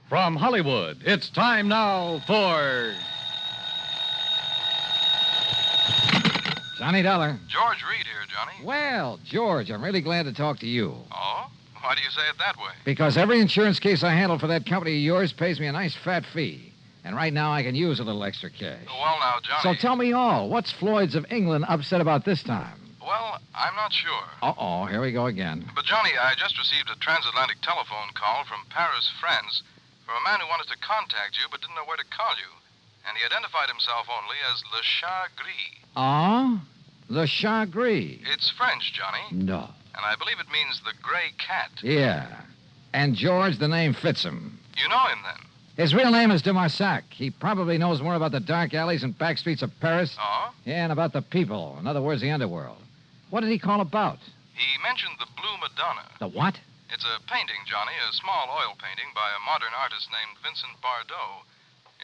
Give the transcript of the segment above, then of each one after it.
From Hollywood, it's time now for... Johnny Dollar. George Reed here, Johnny. Well, George, I'm really glad to talk to you. Oh? Why do you say it that way? Because every insurance case I handle for that company of yours pays me a nice fat fee. And right now I can use a little extra cash. Well, now, Johnny... So tell me all. What's Floyd's of England upset about this time? Well, I'm not sure. Uh-oh, here we go again. But, Johnny, I just received a transatlantic telephone call from Paris, France, from a man who wanted to contact you but didn't know where to call you. And he identified himself only as Le Chat Gris. Ah? Le Chat Gris? It's French, Johnny. No. And I believe it means the gray cat. Yeah. And George, the name fits him. You know him, then? His real name is de Marsac. He probably knows more about the dark alleys and back streets of Paris. Oh? Yeah, and about the people. In other words, the underworld. What did he call about? He mentioned the Blue Madonna. The what? It's a painting, Johnny, a small oil painting by a modern artist named Vincent Bardot.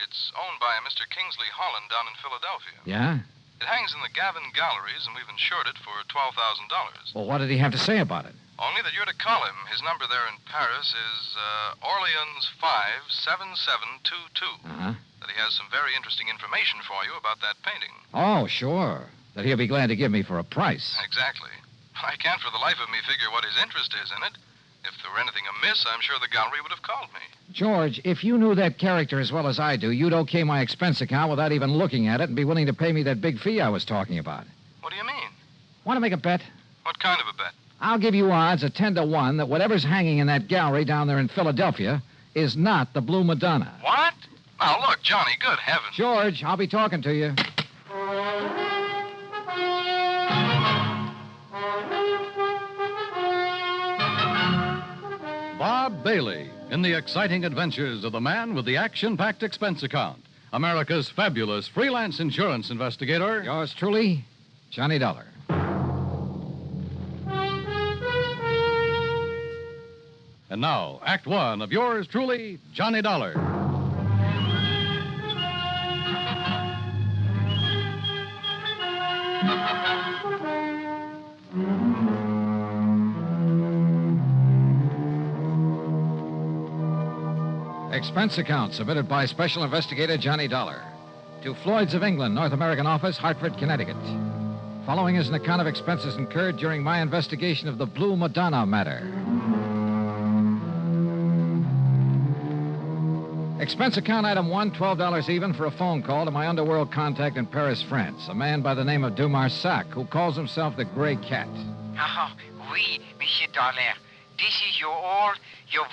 It's owned by a Mr. Kingsley Holland down in Philadelphia. Yeah? It hangs in the Gavin Galleries, and we've insured it for $12,000. Well, what did he have to say about it? Only that you're to call him. His number there in Paris is Orleans 57722. Uh-huh. That he has some very interesting information for you about that painting. Oh, sure. That he'll be glad to give me for a price. Exactly. I can't for the life of me figure what his interest is in it. If there were anything amiss, I'm sure the gallery would have called me. George, if you knew that character as well as I do, you'd okay my expense account without even looking at it and be willing to pay me that big fee I was talking about. What do you mean? Want to make a bet? What kind of a bet? I'll give you odds of 10 to 1 that whatever's hanging in that gallery down there in Philadelphia is not the Blue Madonna. What? Now, look, Johnny, good heavens. George, I'll be talking to you. Bob Bailey in the exciting adventures of the man with the action-packed expense account. America's fabulous freelance insurance investigator. Yours truly, Johnny Dollar. And now, Act One of yours truly, Johnny Dollar. Expense account submitted by Special Investigator Johnny Dollar to Floyd's of England, North American Office, Hartford, Connecticut. Following is an account of expenses incurred during my investigation of the Blue Madonna matter. Expense account item 1, $12 even for a phone call to my underworld contact in Paris, France, a man by the name of de Marsac, who calls himself the Gray Cat. Oh, oui, Monsieur Dollar. This is your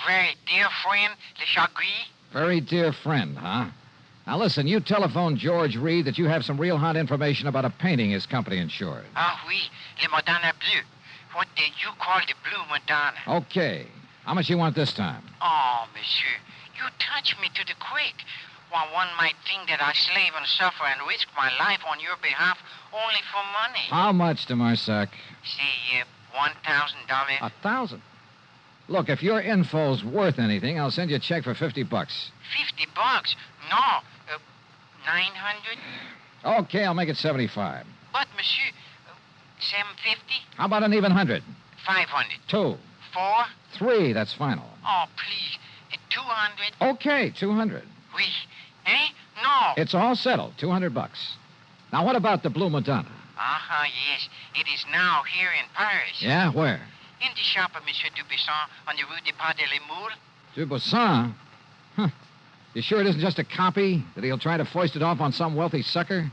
very dear friend, Le Chat Gris? Very dear friend, huh? Now listen, you telephoned George Reed that you have some real hot information about a painting his company insured. Ah, oui, Le Madonna Bleu. What did you call the Blue Madonna? Okay. How much you want this time? Oh, Monsieur, you touch me to the quick. Well, one might think that I slave and suffer and risk my life on your behalf only for money. How much, de Marsac? Say, $1,000. 1,000. Look, if your info's worth anything, I'll send you a check for $50. $50? No, 900. Okay, I'll make it 75. But, Monsieur, 750? How about an even 100? 500. 2. 4? 3, that's final. Oh, please, 200. Okay, 200. Oui. Eh? No. It's all settled, $200. Now, what about the Blue Madonna? Uh-huh, yes. It is now here in Paris. Yeah, where? In the shop of Monsieur Dubuisson on the Rue des Pas de l'Amour. Dubuisson? Huh. You sure it isn't just a copy? That he'll try to foist it off on some wealthy sucker?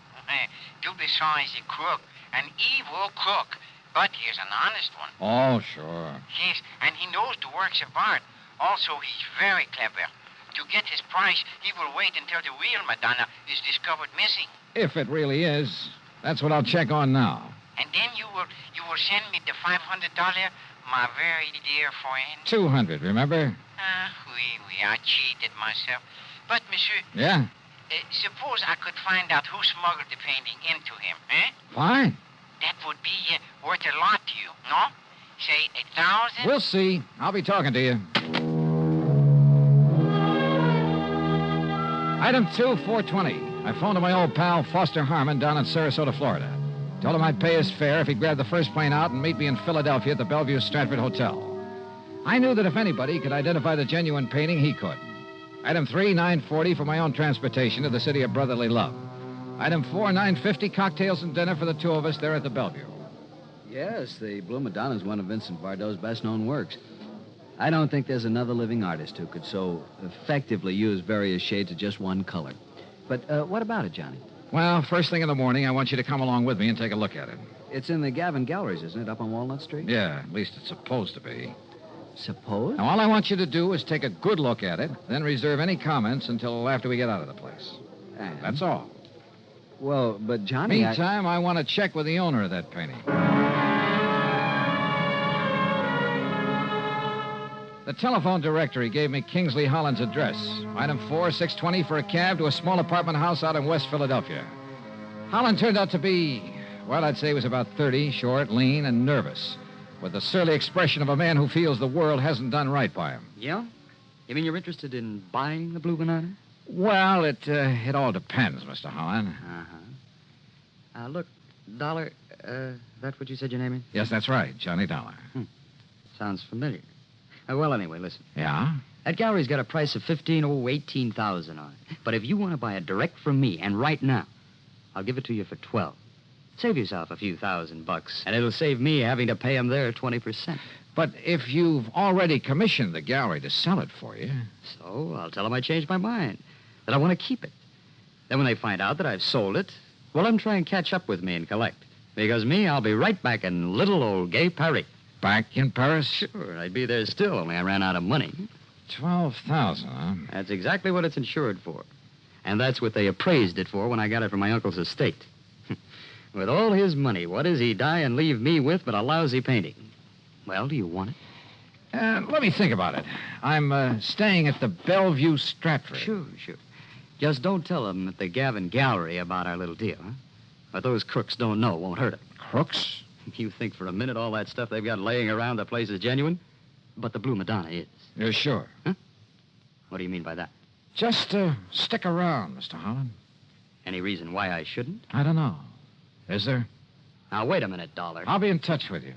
Dubuisson is a crook, an evil crook. But he's an honest one. Oh, sure. Yes, and he knows the works of art. Also, he's very clever. To get his price, he will wait until the real Madonna is discovered missing. If it really is. That's what I'll check on now. And then you will send me the $500, my very dear friend. 200, remember? Oui, I cheated myself. But, Monsieur... Yeah? Suppose I could find out who smuggled the painting into him, eh? Fine. That would be worth a lot to you, no? Say, 1,000? We'll see. I'll be talking to you. Item 2, 420. I phoned to my old pal, Foster Harmon, down in Sarasota, Florida. Told him I'd pay his fare if he'd grab the first plane out and meet me in Philadelphia at the Bellevue Stratford Hotel. I knew that if anybody could identify the genuine painting, he could. Item 3, $9.40 for my own transportation to the city of brotherly love. Item 4, $9.50, cocktails and dinner for the two of us there at the Bellevue. Yes, the Blue Madonna is one of Vincent Bardot's best-known works. I don't think there's another living artist who could so effectively use various shades of just one color. But what about it, Johnny? Well, first thing in the morning, I want you to come along with me and take a look at it. It's in the Gavin Galleries, isn't it, up on Walnut Street? Yeah, at least it's supposed to be. Suppose? Now, all I want you to do is take a good look at it, then reserve any comments until after we get out of the place. And? That's all. Well, but Johnny, Meantime, I want to check with the owner of that painting. The telephone directory gave me Kingsley Holland's address. Item 4, $6.20 for a cab to a small apartment house out in West Philadelphia. Holland turned out to be, well, I'd say he was about 30, short, lean, and nervous, with the surly expression of a man who feels the world hasn't done right by him. Yeah? You mean you're interested in buying the Blue Banana? Well, it all depends, Mr. Holland. Uh-huh. Look, Dollar, that's what you said your name is? Yes, that's right, Johnny Dollar. Sounds familiar. Well, anyway, listen. Yeah? That gallery's got a price of $18,000 on it. But if you want to buy it direct from me, and right now, I'll give it to you for $12,000. Save yourself a few $1,000, and it'll save me having to pay them their 20%. But if you've already commissioned the gallery to sell it for you... So I'll tell them I changed my mind, that I want to keep it. Then when they find out that I've sold it, well, let them try and catch up with me and collect. Because me, I'll be right back in little old gay Paris. Back in Paris? Sure, I'd be there still, only I ran out of money. $12,000, huh? That's exactly what it's insured for. And that's what they appraised it for when I got it from my uncle's estate. With all his money, what does he die and leave me with but a lousy painting? Well, do you want it? Let me think about it. I'm staying at the Bellevue Stratford. Sure. Just don't tell them at the Gavin Gallery about our little deal, huh? What those crooks don't know won't hurt it. Crooks? You think for a minute all that stuff they've got laying around the place is genuine? But the Blue Madonna is. You're sure? Huh? What do you mean by that? Just stick around, Mr. Holland. Any reason why I shouldn't? I don't know. Is there? Now, wait a minute, Dollar. I'll be in touch with you.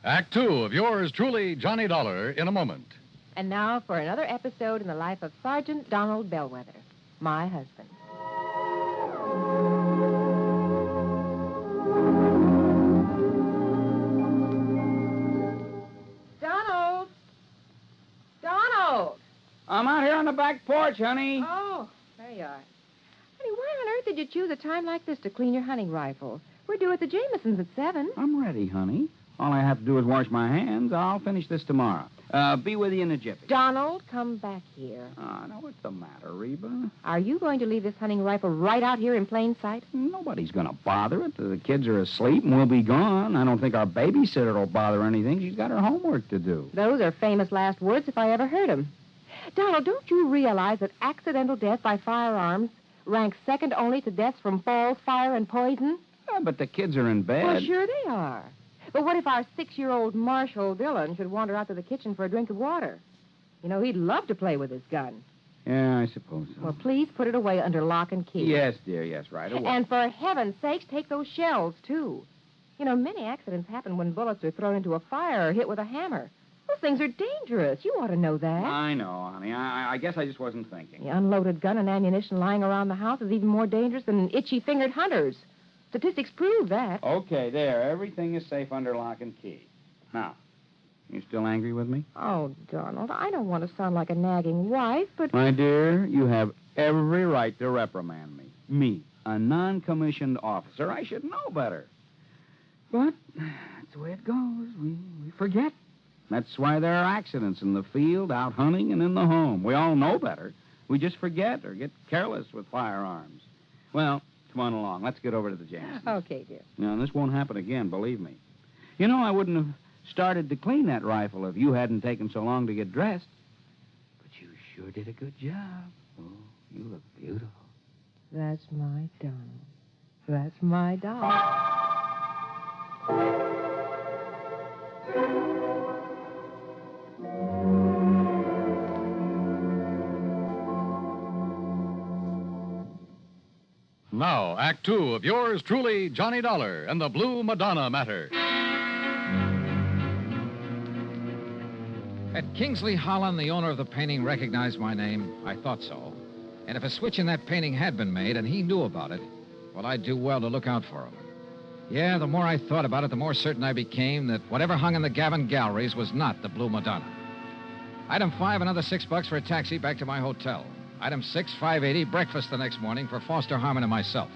Act 2 of yours truly, Johnny Dollar, in a moment. And now for another episode in the life of Sergeant Donald Bellwether, my husband. Donald! I'm out here on the back porch, honey. Oh, there you are. Honey, why on earth did you choose a time like this to clean your hunting rifle? We're due at the Jamesons at 7. I'm ready, honey. All I have to do is wash my hands. I'll finish this tomorrow. Be with you in a jiffy. Donald, come back here. Oh, now, what's the matter, Reba? Are you going to leave this hunting rifle right out here in plain sight? Nobody's going to bother it. The kids are asleep and we'll be gone. I don't think our babysitter will bother anything. She's got her homework to do. Those are famous last words if I ever heard them. Donald, don't you realize that accidental death by firearms ranks second only to deaths from falls, fire, and poison? Yeah, but the kids are in bed. Well, sure they are. But what if our 6-year-old Marshall Dillon should wander out to the kitchen for a drink of water? You know, he'd love to play with his gun. Yeah, I suppose so. Well, please put it away under lock and key. Yes, dear, yes, right away. And for heaven's sakes, take those shells, too. You know, many accidents happen when bullets are thrown into a fire or hit with a hammer. Those things are dangerous. You ought to know that. I know, honey. I guess I just wasn't thinking. The unloaded gun and ammunition lying around the house is even more dangerous than itchy-fingered hunters. Statistics prove that. Okay, there. Everything is safe under lock and key. Now, you still angry with me? Oh, Donald, I don't want to sound like a nagging wife, but... My dear, you have every right to reprimand me. Me, a non-commissioned officer. I should know better. But that's the way it goes. We forget. That's why there are accidents in the field, out hunting, and in the home. We all know better. We just forget or get careless with firearms. Well, come on along. Let's get over to the Jamesons. Okay, dear. Now, this won't happen again, believe me. You know, I wouldn't have started to clean that rifle if you hadn't taken so long to get dressed. But you sure did a good job. Oh, you look beautiful. That's my Donald. That's my doll. Now, Act 2 of yours truly, Johnny Dollar, and the Blue Madonna matter. Had Kingsley Holland, the owner of the painting, recognized my name? I thought so. And if a switch in that painting had been made and he knew about it, well, I'd do well to look out for him. Yeah, the more I thought about it, the more certain I became that whatever hung in the Gavin galleries was not the Blue Madonna. Item 5, another $6 for a taxi back to my hotel. Item 6, $5.80, breakfast the next morning for Foster Harmon and myself.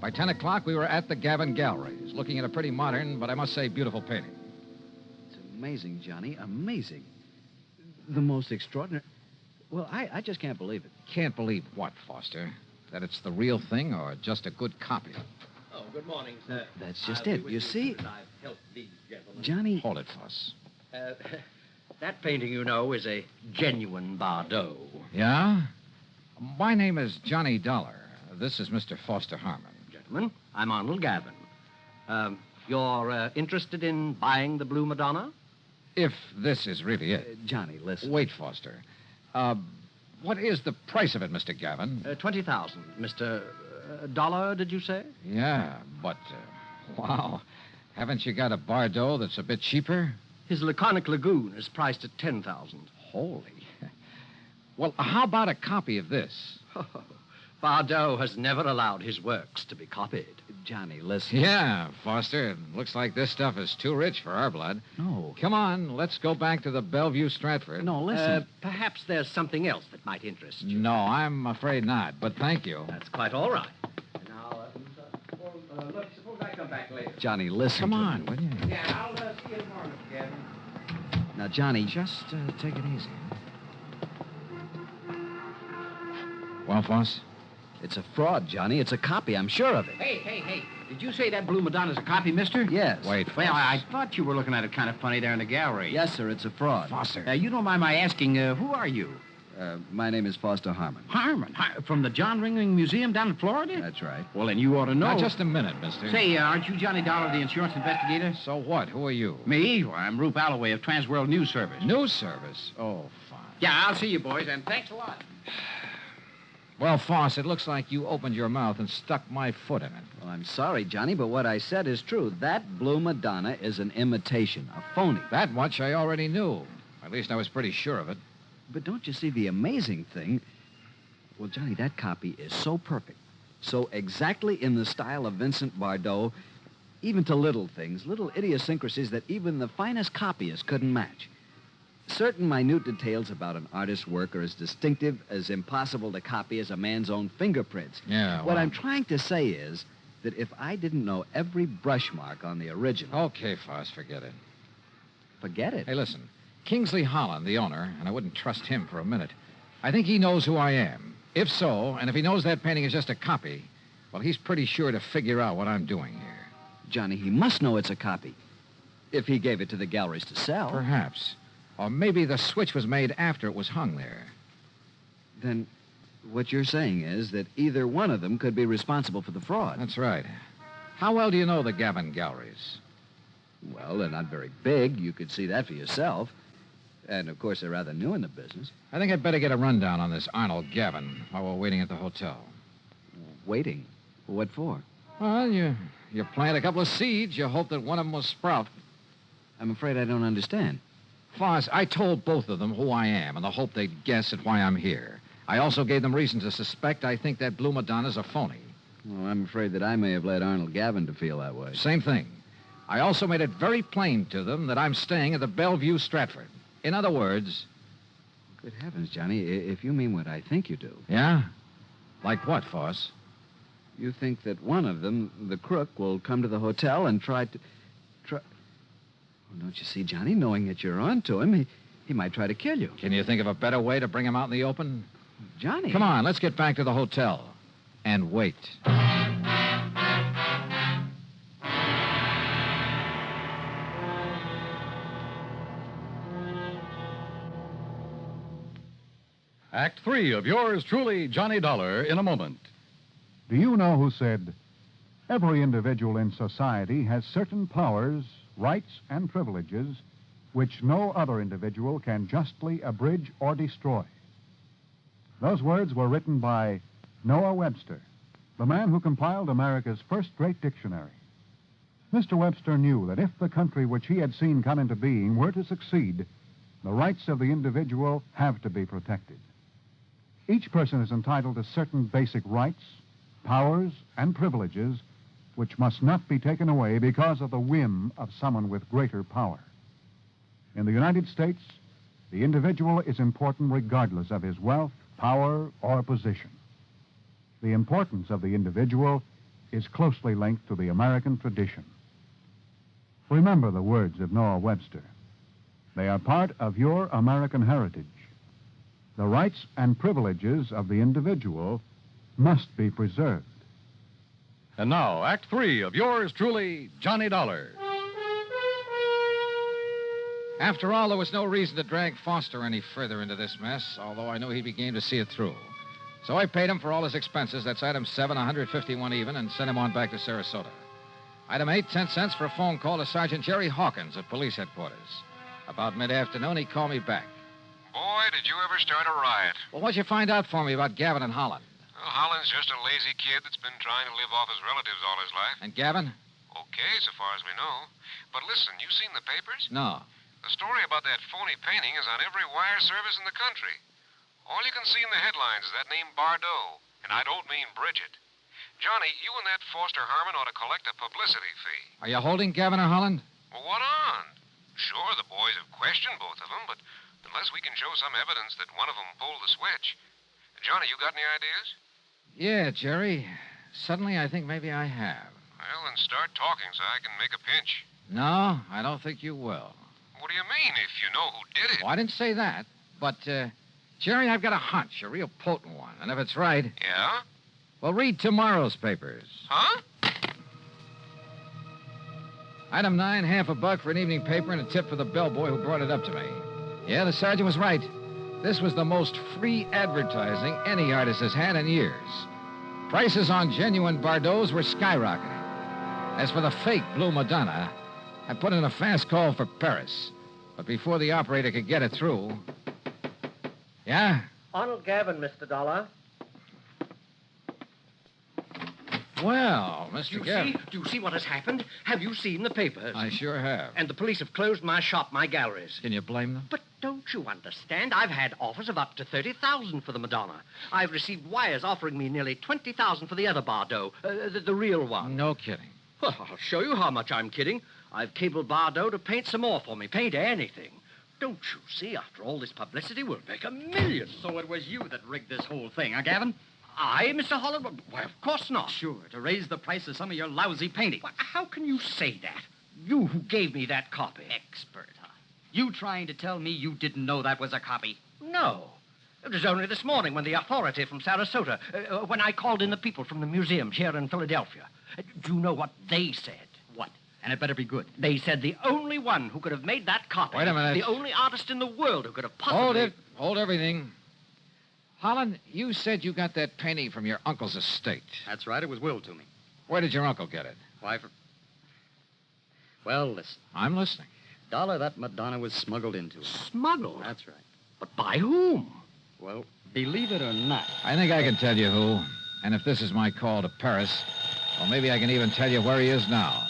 By 10 o'clock, we were at the Gavin galleries, looking at a pretty modern, but I must say beautiful painting. It's amazing, Johnny, amazing. The most extraordinary... Well, I just can't believe it. Can't believe what, Foster? That it's the real thing or just a good copy? Oh, good morning, sir. That's just it. You see, I've helped these gentlemen. Johnny... Hold it, Foss. That painting, you know, is a genuine Bardot. Yeah? My name is Johnny Dollar. This is Mr. Foster Harmon. Gentlemen, I'm Arnold Gavin. You're interested in buying the Blue Madonna? If this is really it. Johnny, listen. Wait, Foster. What is the price of it, Mr. Gavin? 20,000. Mr. Dollar, did you say? Yeah, but, wow. Haven't you got a Bardot that's a bit cheaper? His Laconic Lagoon is priced at 10,000. Holy. Well, how about a copy of this? Bardot has never allowed his works to be copied. Johnny, listen. Yeah, Foster. It looks like this stuff is too rich for our blood. No. Come on, let's go back to the Bellevue Stratford. No, listen. Perhaps there's something else that might interest you. No, I'm afraid not, but thank you. That's quite all right. Now, look, suppose I come back later. Johnny, listen. Come to on, me. will you? Yeah, I'll see you tomorrow, Mr. Gavin. Now, Johnny... Just take it easy. Well, Foss? It's a fraud, Johnny. It's a copy. I'm sure of it. Hey. Did you say that Blue Madonna's a copy, mister? Yes. Wait, Well, Foss. I thought you were looking at it kind of funny there in the gallery. Yes, sir. It's a fraud. Foster. You don't mind my asking, who are you? My name is Foster Harmon. Harmon. From the John Ringling Museum down in Florida? That's right. Well, then you ought to know. Now, just a minute, mister. Say, aren't you Johnny Dollar, the insurance investigator? So what? Who are you? Me? Well, I'm Rube Alloway of Transworld News Service. News service? Oh, fine. Yeah, I'll see you, boys, and thanks a lot. Well, Foss, it looks like you opened your mouth and stuck my foot in it. Well, I'm sorry, Johnny, but what I said is true. That Blue Madonna is an imitation, a phony. That much I already knew. At least I was pretty sure of it. But don't you see the amazing thing? Well, Johnny, that copy is so perfect, so exactly in the style of Vincent Bardot, even to little things, little idiosyncrasies that even the finest copyist couldn't match. Certain minute details about an artist's work are as distinctive, as impossible to copy as a man's own fingerprints. Yeah, What well- I'm trying to say is that if I didn't know every brush mark on the original... Okay, Foss, forget it. Forget it. Hey, listen. Kingsley Holland, the owner, and I wouldn't trust him for a minute. I think he knows who I am. If so, and if he knows that painting is just a copy, well, he's pretty sure to figure out what I'm doing here. Johnny, he must know it's a copy. If he gave it to the galleries to sell. Perhaps. Or maybe the switch was made after it was hung there. Then what you're saying is that either one of them could be responsible for the fraud. That's right. How well do you know the Gavin galleries? Well, they're not very big. You could see that for yourself. And, of course, they're rather new in the business. I think I'd better get a rundown on this Arnold Gavin while we're waiting at the hotel. Waiting? What for? Well, you plant a couple of seeds, you hope that one of them will sprout. I'm afraid I don't understand. Foss, I told both of them who I am in the hope they'd guess at why I'm here. I also gave them reason to suspect I think that Blue Madonna's a phony. Well, I'm afraid that I may have led Arnold Gavin to feel that way. Same thing. I also made it very plain to them that I'm staying at the Bellevue Stratford. In other words... Good heavens, Johnny, if you mean what I think you do. Yeah? Like what, Foss? You think that one of them, the crook, will come to the hotel and try to... Well, don't you see, Johnny, knowing that you're on to him, he might try to kill you. Can you think of a better way to bring him out in the open? Johnny. Come on, let's get back to the hotel. And wait. Act 3 of yours truly, Johnny Dollar, in a moment. Do you know who said, every individual in society has certain powers, rights, and privileges which no other individual can justly abridge or destroy? Those words were written by Noah Webster, the man who compiled America's first great dictionary. Mr. Webster knew that if the country which he had seen come into being were to succeed, the rights of the individual have to be protected. Each person is entitled to certain basic rights, powers, and privileges which must not be taken away because of the whim of someone with greater power. In the United States, the individual is important regardless of his wealth, power, or position. The importance of the individual is closely linked to the American tradition. Remember the words of Noah Webster. They are part of your American heritage. The rights and privileges of the individual must be preserved. And now, Act 3 of yours truly, Johnny Dollar. After all, there was no reason to drag Foster any further into this mess, although I knew he'd be game to see it through. So I paid him for all his expenses. That's item 7, 151 even, and sent him on back to Sarasota. Item 8, 10 cents for a phone call to Sergeant Jerry Hawkins at police headquarters. About mid-afternoon, he called me back. Boy, did you ever start a riot. Well, what'd you find out for me about Gavin and Holland? Well, Holland's just a lazy kid that's been trying to live off his relatives all his life. And Gavin? Okay, so far as we know. But listen, you seen the papers? No. The story about that phony painting is on every wire service in the country. All you can see in the headlines is that name Bardot. And I don't mean Bridget. Johnny, you and that Foster Harmon ought to collect a publicity fee. Are you holding Gavin or Holland? Well, what on? Sure, the boys have questioned both of them, but unless we can show some evidence that one of them pulled the switch. Johnny, you got any ideas? Yeah, Jerry. Suddenly, I think maybe I have. Well, then start talking so I can make a pinch. No, I don't think you will. What do you mean, if you know who did it? Oh, I didn't say that. But, Jerry, I've got a hunch, a real potent one. And if it's right... Yeah? Well, read tomorrow's papers. Huh? Item 9, half a buck for an evening paper and a tip for the bellboy who brought it up to me. Yeah, the sergeant was right. This was the most free advertising any artist has had in years. Prices on genuine Bardots were skyrocketing. As for the fake Blue Madonna, I put in a fast call for Paris. But before the operator could get it through... Yeah? Arnold Gavin, Mr. Dollar. Well, Mr. Gavin... Do you see what has happened? Have you seen the papers? I sure have. And the police have closed my shop, my galleries. Can you blame them? But don't you understand? I've had offers of up to $30,000 for the Madonna. I've received wires offering me nearly $20,000 for the other Bardot, the real one. No kidding. Well, I'll show you how much I'm kidding. I've cabled Bardot to paint some more for me. Paint anything. Don't you see? After all this publicity, we'll make $1 million. So it was you that rigged this whole thing, huh, Gavin? I, Mr. Holland? Why, of course not. Sure, to raise the price of some of your lousy paintings. Why, how can you say that? You who gave me that copy. Expert, huh? You trying to tell me you didn't know that was a copy? No. It was only this morning when the authority from Sarasota, when I called in the people from the museums here in Philadelphia. Do you know what they said? What? And it better be good. They said the only one who could have made that copy... Wait a minute. The only artist in the world who could have possibly... Hold it. Hold everything. Holland, you said you got that painting from your uncle's estate. That's right. It was willed to me. Where did your uncle get it? Why, Well, listen. I'm listening. Dollar, that Madonna was smuggled into it. Smuggled? That's right. But by whom? Well, believe it or not. I think I can tell you who. And if this is my call to Paris, well, maybe I can even tell you where he is now.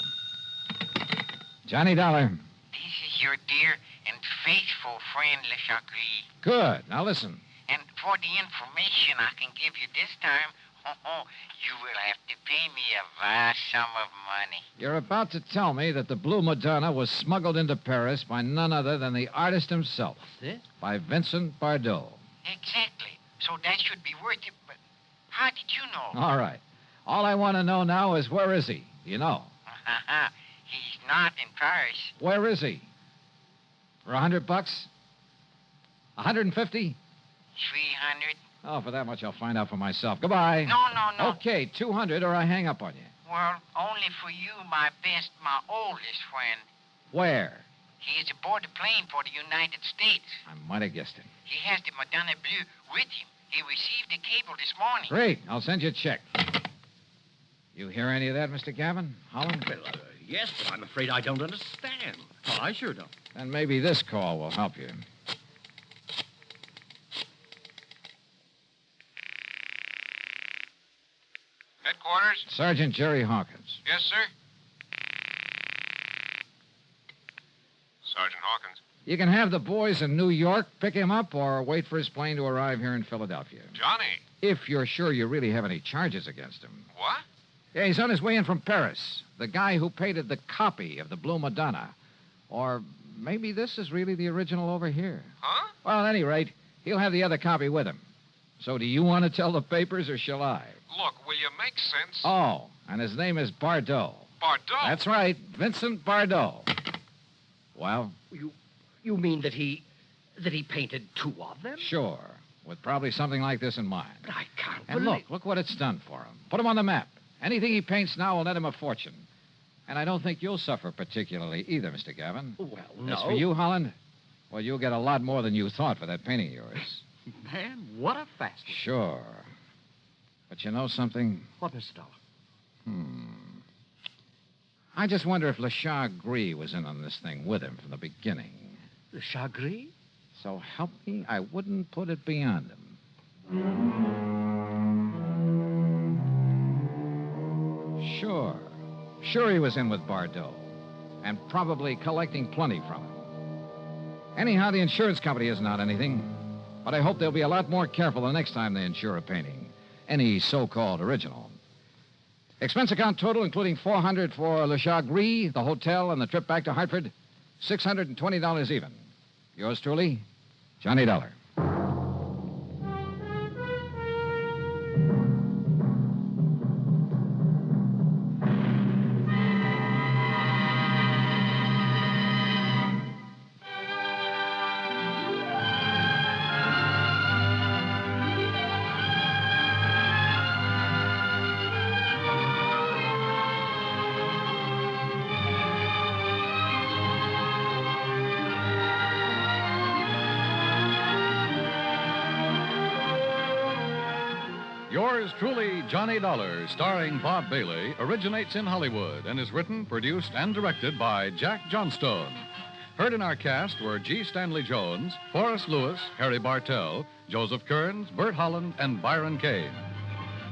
Johnny Dollar. This is your dear and faithful friend, Le Chagris. Good. Now listen. And for the information I can give you this time, you will have to pay me a vast sum of money. You're about to tell me that the Blue Madonna was smuggled into Paris by none other than the artist himself. That's it? By Vincent Bardot. Exactly. So that should be worth it, but how did you know? All right. All I want to know now is where is he? You know. He's not in Paris. Where is he? For $100? 150? 300. Oh, for that much I'll find out for myself. Goodbye. No. Okay, 200 or I hang up on you. Well, only for you, my best, my oldest friend. Where? He is aboard the plane for the United States. I might have guessed it. He has the Madonna Bleu with him. He received the cable this morning. Great. I'll send you a check. You hear any of that, Mr. Gavin? Holland? Well, yes, but I'm afraid I don't understand. Oh, I sure don't. And maybe this call will help you. Headquarters? Sergeant Jerry Hawkins. Yes, sir? Sergeant Hawkins. You can have the boys in New York pick him up or wait for his plane to arrive here in Philadelphia. Johnny. If you're sure you really have any charges against him. What? Yeah, he's on his way in from Paris. The guy who painted the copy of the Blue Madonna. Or maybe this is really the original over here. Huh? Well, at any rate, he'll have the other copy with him. So do you want to tell the papers or shall I? Look, will you make sense? Oh, and his name is Bardot. Bardot? That's right, Vincent Bardot. Well? You mean that he painted two of them? Sure, with probably something like this in mind. But I can't And believe... look what it's done for him. Put him on the map. Anything he paints now will net him a fortune. And I don't think you'll suffer particularly either, Mr. Gavin. Well, no. As for you, Holland, well, you'll get a lot more than you thought for that painting of yours. Man, what a fast one. Sure. But you know something? What, Mr. Dollar? I just wonder if Le Chagris was in on this thing with him from the beginning. Le Chagris? So help me, I wouldn't put it beyond him. Sure he was in with Bardot. And probably collecting plenty from him. Anyhow, the insurance company isn't out anything. But I hope they'll be a lot more careful the next time they insure a painting. Any so-called original. Expense account total, including $400 for Le Chagris, the hotel, and the trip back to Hartford, $620 even. Yours truly, Johnny Dollar. Yours truly, Johnny Dollar, starring Bob Bailey, originates in Hollywood and is written, produced, and directed by Jack Johnstone. Heard in our cast were G. Stanley Jones, Forrest Lewis, Harry Bartell, Joseph Kearns, Bert Holland, and Byron Kane.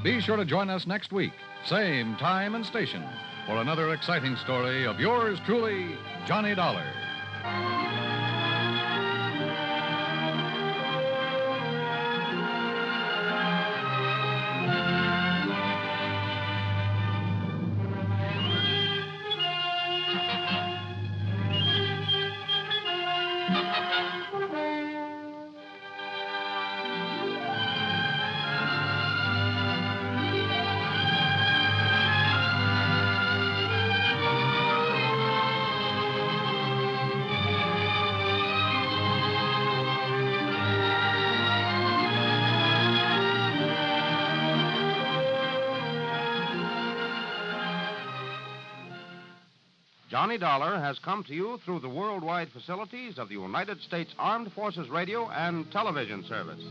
Be sure to join us next week, same time and station, for another exciting story of yours truly, Johnny Dollar. Johnny Dollar has come to you through the worldwide facilities of the United States Armed Forces Radio and Television Service.